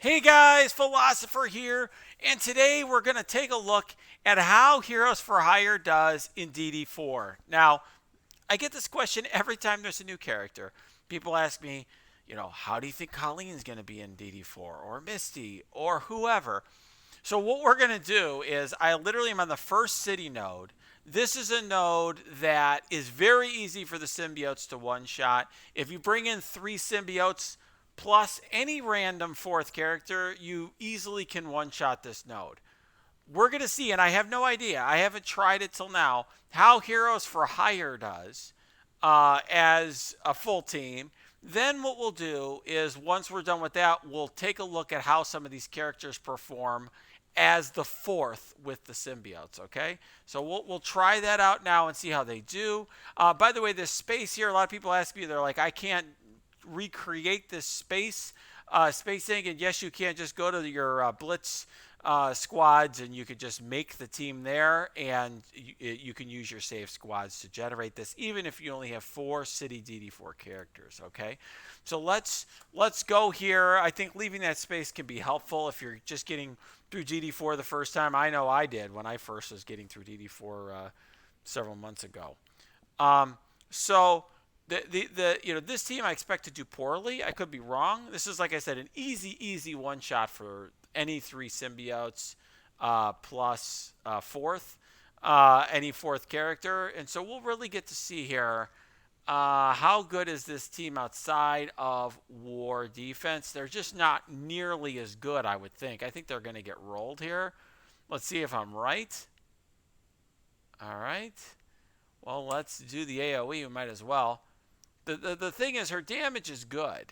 Hey guys, Philosopher here, and today we're going to take a look at how Heroes for Hire does in DD4. Now, I get this question every time there's a new character. People ask me, how do you think Colleen's going to be in DD4 or Misty or whoever? So what we're going to do is I literally am on the first city node. This is a node that is very easy for the symbiotes to one-shot. If you bring in 3 symbiotes plus any random fourth character, you easily can one-shot this node. We're going to see, and I have no idea, I haven't tried it till now, how Heroes for Hire does as a full team. Then what we'll do is once we're done with that, we'll take a look at how some of these characters perform as the fourth with the symbiotes. Okay, so we'll try that out now and see how they do. By the way, this space here, a lot of people ask me, they're like, I can't recreate this space thing, and yes, you can. Just go to your Blitz squads, and you could just make the team there, and you can use your save squads to generate this, even if you only have 4 city DD4 characters. Okay, so let's go here. I think leaving that space can be helpful if you're just getting through DD4 the first time. I know I did when I first was getting through DD4 several months ago. So this team I expect to do poorly. I could be wrong. This is, like I said, an easy one shot for any 3 symbiotes plus fourth any fourth character, and so we'll really get to see here how good is this team outside of war defense. They're just not nearly as good, I would think. I think they're going to get rolled here. Let's see if I'm right. All right. Well, let's do the AoE. We might as well. The thing is, her damage is good.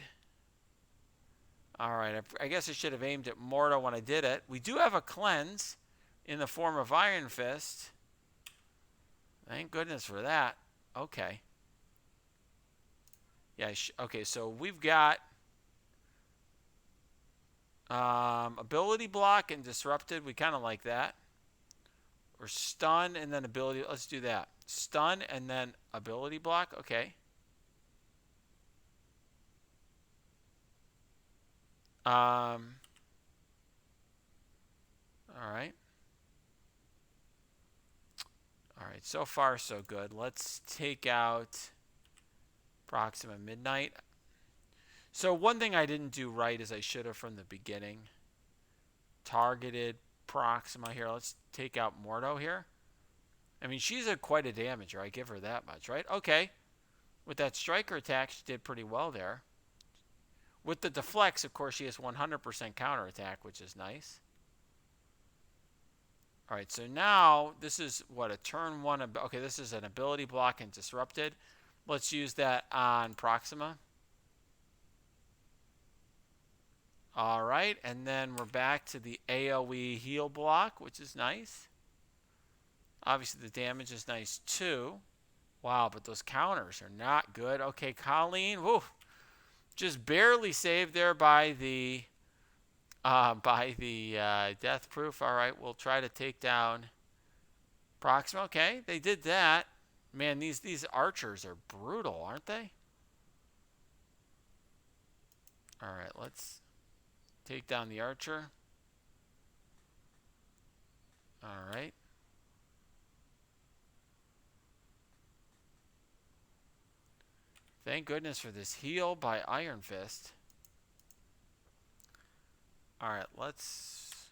All right, I guess I should have aimed at Morta when I did it. We do have a cleanse in the form of Iron Fist. Thank goodness for that. Okay. Yeah, okay, so we've got ability block and disrupted. We kind of like that. Or stun and then ability. Let's do that. Stun and then ability block. Okay. All right. All right, so far so good. Let's take out Proxima Midnight. So one thing I didn't do right as I should have from the beginning. Targeted Proxima here. Let's take out Morto here. I mean, she's quite a damager. I give her that much, right? Okay. With that striker attack, she did pretty well there. With the deflects, of course, she has 100% counterattack, which is nice. All right, so now this is what, a turn 1. Okay, this is an ability block and disrupted. Let's use that on Proxima. All right, and then we're back to the AoE heal block, which is nice. Obviously, the damage is nice too. Wow, but those counters are not good. Okay, Colleen, woo, just barely saved there by the death proof. All right, we'll try to take down Proxima. Okay, they did that. Man, these archers are brutal, aren't they? All right, let's take down the archer. All right. Thank goodness for this heal by Iron Fist. All right, let's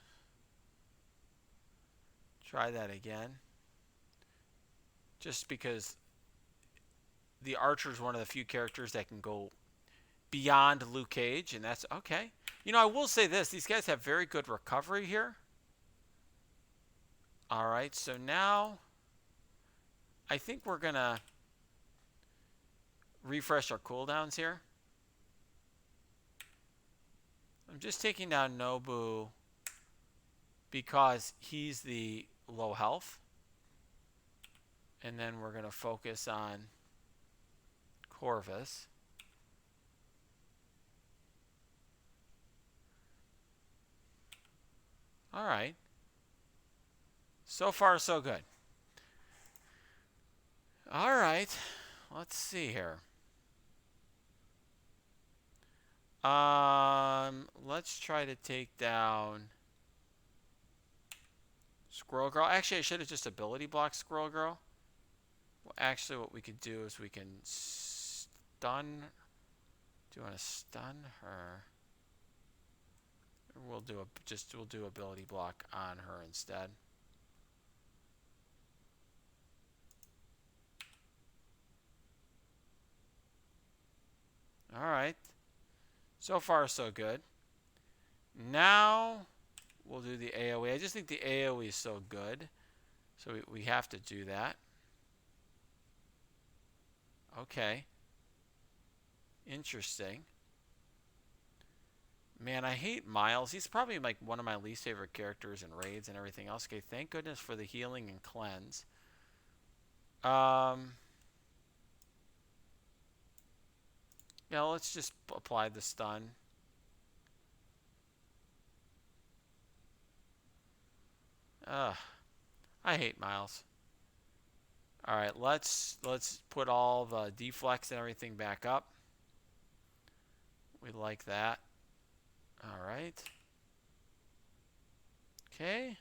try that again. Just because the archer is one of the few characters that can go beyond Luke Cage, and that's okay. I will say this. These guys have very good recovery here. All right, so now I think we're going to refresh our cooldowns here. I'm just taking down Nobu because he's the low health. And then we're going to focus on Corvus. All right. So far, so good. All right. Let's see here. Let's let's try to take down Squirrel Girl. Actually, I should have just ability blocked Squirrel Girl. Well, actually, what we could do is we can stun. Do you want to stun her? We'll do ability block on her instead. All right. So far, so good. Now we'll do the AoE. I just think the AoE is so good, so we have to do that. Okay. Interesting. Man, I hate Miles. He's probably like one of my least favorite characters in raids and everything else. Okay, thank goodness for the healing and cleanse. Yeah, let's just apply the stun. Ugh, I hate Miles. All right, let's put all the deflex and everything back up. We like that. All right. Okay.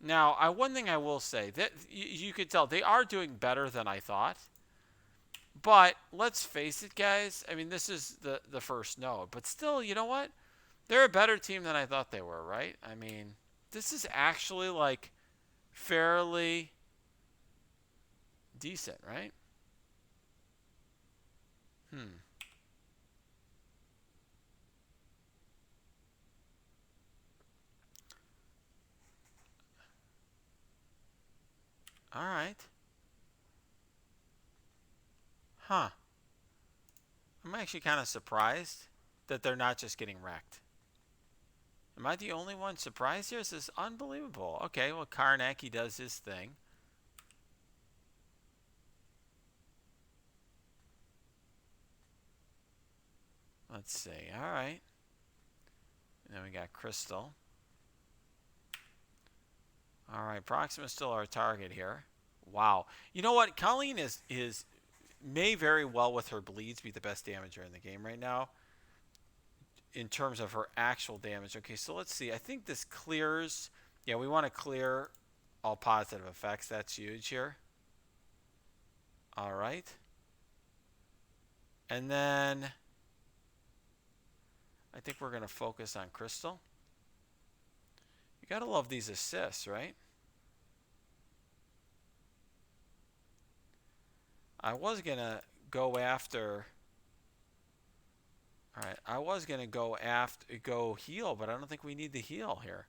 Now, one thing I will say that you could tell they are doing better than I thought. But let's face it, guys. I mean, this is the first node, but still, you know what? They're a better team than I thought they were, right? I mean, this is actually like fairly decent, right? All right. Huh. I'm actually kind of surprised that they're not just getting wrecked. Am I the only one surprised here? This is unbelievable. Okay, well, Karnak, does his thing. Let's see. All right. And then we got Crystal. All right, Proxima's still our target here. Wow. You know what? Colleen may very well with her bleeds be the best damager in the game right now in terms of her actual damage. Okay, so let's see. I think this clears. Yeah, we want to clear all positive effects. That's huge here. All right. And then I think we're going to focus on Crystal. You got to love these assists, right? I was going to go after... All right, I was going to go heal, but I don't think we need the heal here.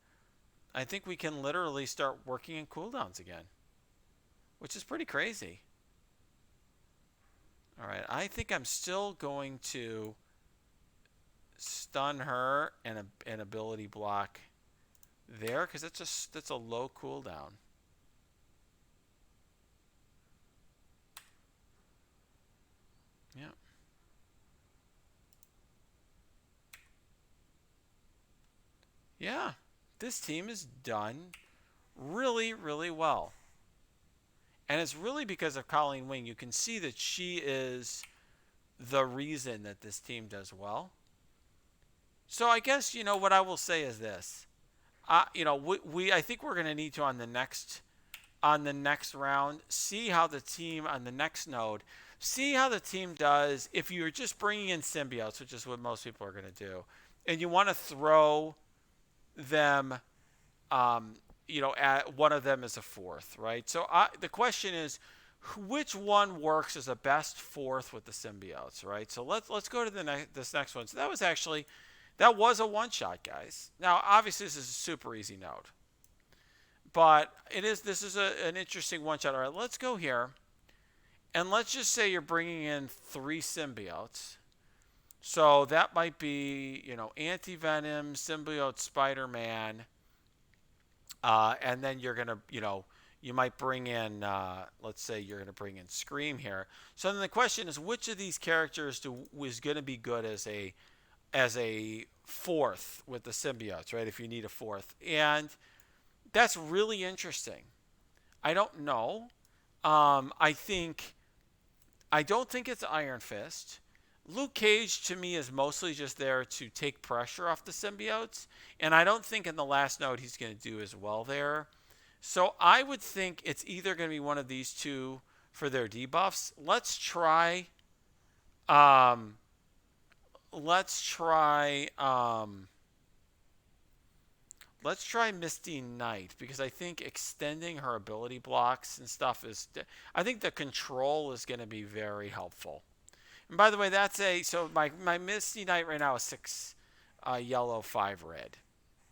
I think we can literally start working in cooldowns again, which is pretty crazy. All right, I think I'm still going to stun her and an ability block there because that's a low cooldown. Yeah. Yeah, this team is done really, really well. And it's really because of Colleen Wing. You can see that she is the reason that this team does well. So I guess, what I will say is this. I think we're going to need to on the next round see how the team on the next node, see how the team does if you're just bringing in symbiotes, which is what most people are going to do, and you want to throw them, at one of them as a fourth, right? So the question is, which one works as a best fourth with the symbiotes, right? So let's go to this next one. So that was a one shot, guys. Now obviously this is a super easy node, but this is an interesting one shot. All right, let's go here, and let's just say you're bringing in 3 symbiotes. So that might be, Anti-Venom, Symbiote, Spider-Man, and then you're going to, you might bring in, let's say you're going to bring in Scream here. So then the question is, which of these characters is going to be good as a fourth with the symbiotes, right? If you need a fourth. And that's really interesting. I don't know. I don't think it's Iron Fist. Luke Cage to me is mostly just there to take pressure off the symbiotes, and I don't think in the last node he's going to do as well there. So I would think it's either going to be one of these two for their debuffs. Um, let's try let's try Misty Knight, because I think extending her ability blocks and stuff is, I think the control is going to be very helpful. And by the way, so my Misty Knight right now is 6 yellow, 5 red.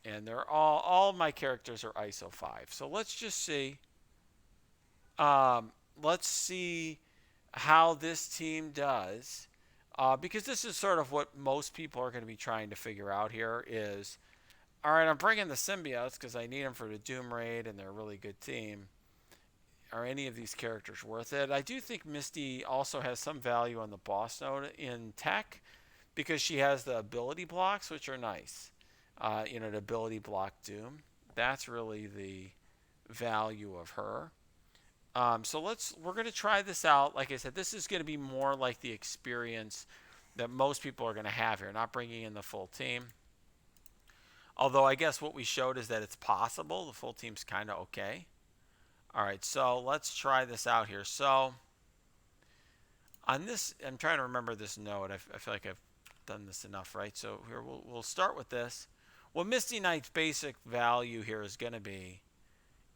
And they're all my characters are ISO 5. So let's just see. Um, let's see how this team does. Because this is sort of what most people are going to be trying to figure out here is, all right, I'm bringing the symbiotes because I need them for the Doom Raid and they're a really good team. Are any of these characters worth it? I do think Misty also has some value on the boss node in tech because she has the ability blocks, which are nice. The ability block Doom. That's really the value of her. So we're going to try this out. Like I said, this is going to be more like the experience that most people are going to have here, not bringing in the full team. Although I guess what we showed is that it's possible. The full team's kind of okay. All right, so let's try this out here. So on this, I'm trying to remember this node. I feel like I've done this enough, right? So here we'll start with this. What Misty Knight's basic value here is going to be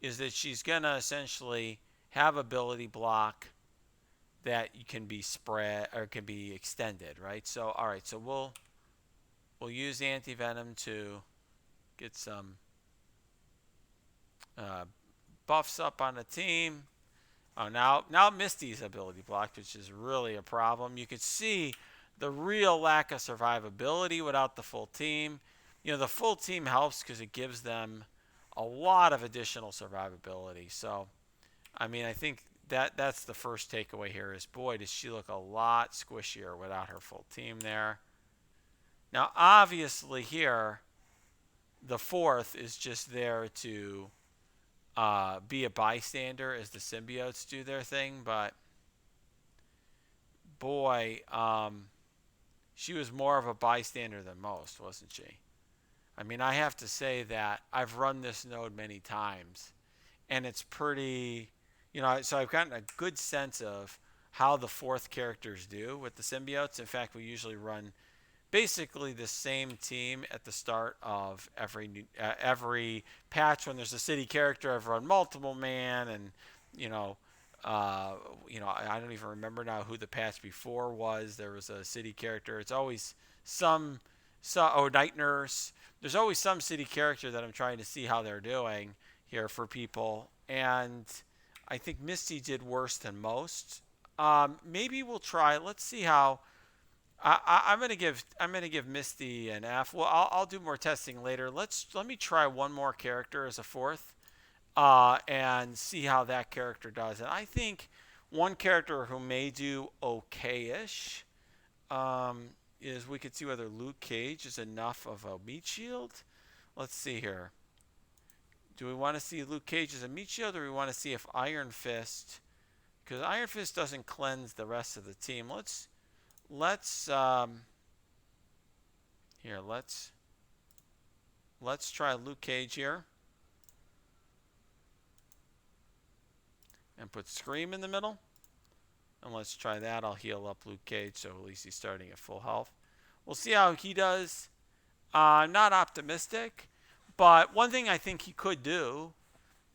is that she's going to essentially have ability block that can be spread or can be extended, right? So all right, so we'll use anti-venom to get some buffs up on the team. Oh, now Misty's ability blocked, which is really a problem. You could see the real lack of survivability without the full team. The full team helps because it gives them a lot of additional survivability. So, I mean, I think that's the first takeaway here is, boy, does she look a lot squishier without her full team there. Now, obviously here, the fourth is just there to be a bystander as the symbiotes do their thing, but boy, she was more of a bystander than most, wasn't she? I mean, I have to say that I've run this node many times, and it's pretty, so I've gotten a good sense of how the fourth characters do with the symbiotes. In fact, we usually run basically the same team at the start of every patch. When there's a city character, I've run multiple man, and I don't even remember now who the patch before was. There was a city character. It's always Night Nurse. There's always some city character that I'm trying to see how they're doing here for people, and I think Misty did worse than most. Maybe we'll try. Let's see how. I'm gonna give Misty an F. Well, I'll do more testing later. Let me try one more character as a fourth, and see how that character does. And I think one character who may do okay-ish is we could see whether Luke Cage is enough of a meat shield. Let's see here. Do we want to see Luke Cage as a meat shield, or do we want to see if Iron Fist? Because Iron Fist doesn't cleanse the rest of the team. Let's try Luke Cage here and put Scream in the middle, and let's try that. I'll heal up Luke Cage so at least he's starting at full health. We'll see how he does. I'm not optimistic, but one thing I think he could do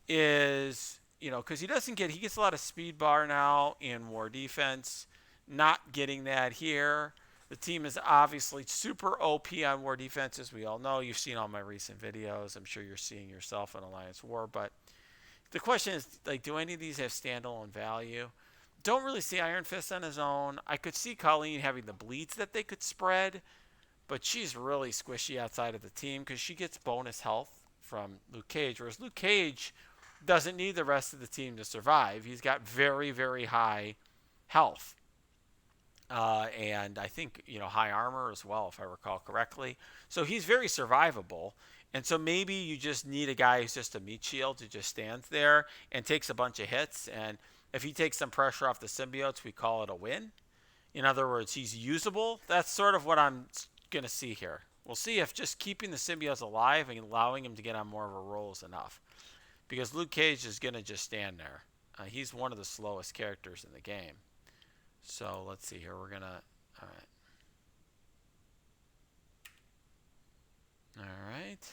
is, because he gets a lot of speed bar now in war defense. Not getting that here. The team is obviously super OP on war defense, as we all know. You've seen all my recent videos. I'm sure you're seeing yourself in Alliance War. But the question is, do any of these have standalone value? Don't really see Iron Fist on his own. I could see Colleen having the bleeds that they could spread, but she's really squishy outside of the team because she gets bonus health from Luke Cage, whereas Luke Cage doesn't need the rest of the team to survive. He's got very, very high health. And I think, high armor as well, if I recall correctly. So he's very survivable. And so maybe you just need a guy who's just a meat shield who just stands there and takes a bunch of hits. And if he takes some pressure off the symbiotes, we call it a win. In other words, he's usable. That's sort of what I'm going to see here. We'll see if just keeping the symbiotes alive and allowing him to get on more of a roll is enough. Because Luke Cage is going to just stand there. He's one of the slowest characters in the game. So let's see here. We're going to... All right.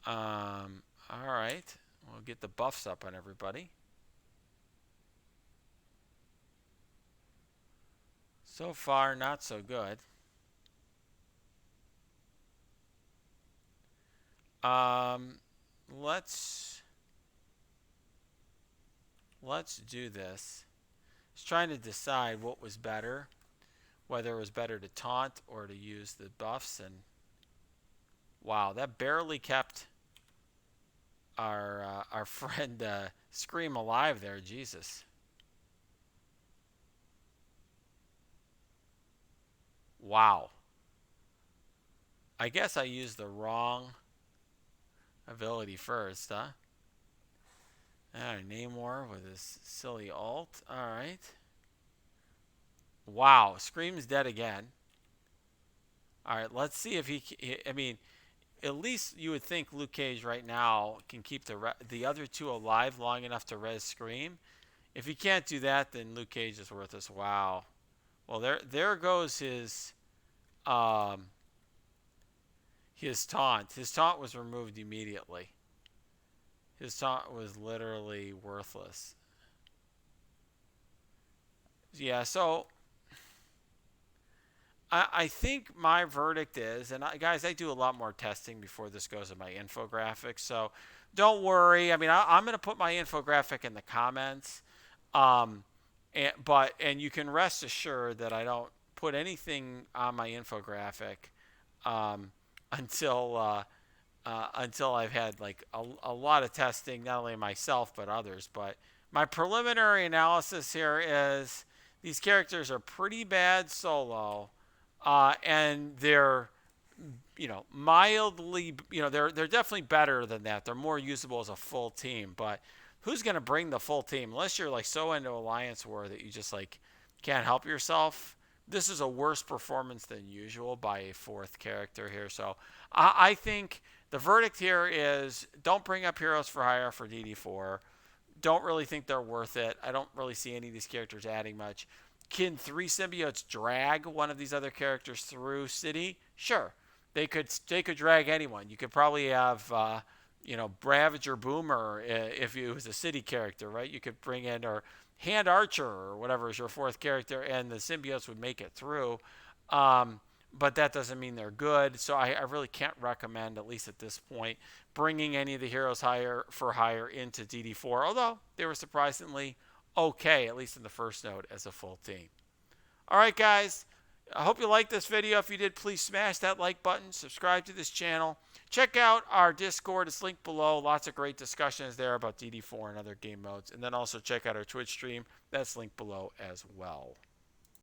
All right. We'll get the buffs up on everybody. So far, not so good. Let's do this. I was trying to decide what was better, whether it was better to taunt or to use the buffs, and wow, that barely kept our friend Scream alive there. Jesus. Wow. I guess I used the wrong ability first, huh? Alright, Namor with his silly ult. Alright. Wow, Scream's dead again. Alright, let's see if he... I mean, at least you would think Luke Cage right now can keep the other two alive long enough to res Scream. If he can't do that, then Luke Cage is worthless. Wow. Well, there goes his taunt. His taunt was removed immediately. His taunt was literally worthless. Yeah, so I think my verdict is, and guys, I do a lot more testing before this goes in my infographic, so don't worry. I mean, I'm going to put my infographic in the comments, and you can rest assured that I don't put anything on my infographic until I've had like a lot of testing, not only myself but others. But my preliminary analysis here is these characters are pretty bad solo, and they're mildly, they're definitely better than that. They're more usable as a full team, but who's going to bring the full team unless you're like so into Alliance War that you just like can't help yourself? This is a worse performance than usual by a fourth character here. So I think the verdict here is don't bring up Heroes for Hire for DD4. Don't really think they're worth it. I don't really see any of these characters adding much. Can 3 symbiotes drag one of these other characters through City? Sure. They could drag anyone. You could probably have Ravager Boomer if it was a City character, right? You could bring in, or Hand Archer or whatever is your fourth character, and the symbiotes would make it through. But that doesn't mean they're good. So I really can't recommend, at least at this point, bringing any of the Heroes for Hire into DD4, although they were surprisingly okay, at least in the first node, as a full team. All right, guys. I hope you liked this video. If you did, please smash that like button. Subscribe to this channel. Check out our Discord. It's linked below. Lots of great discussions there about DD4 and other game modes. And then also check out our Twitch stream. That's linked below as well.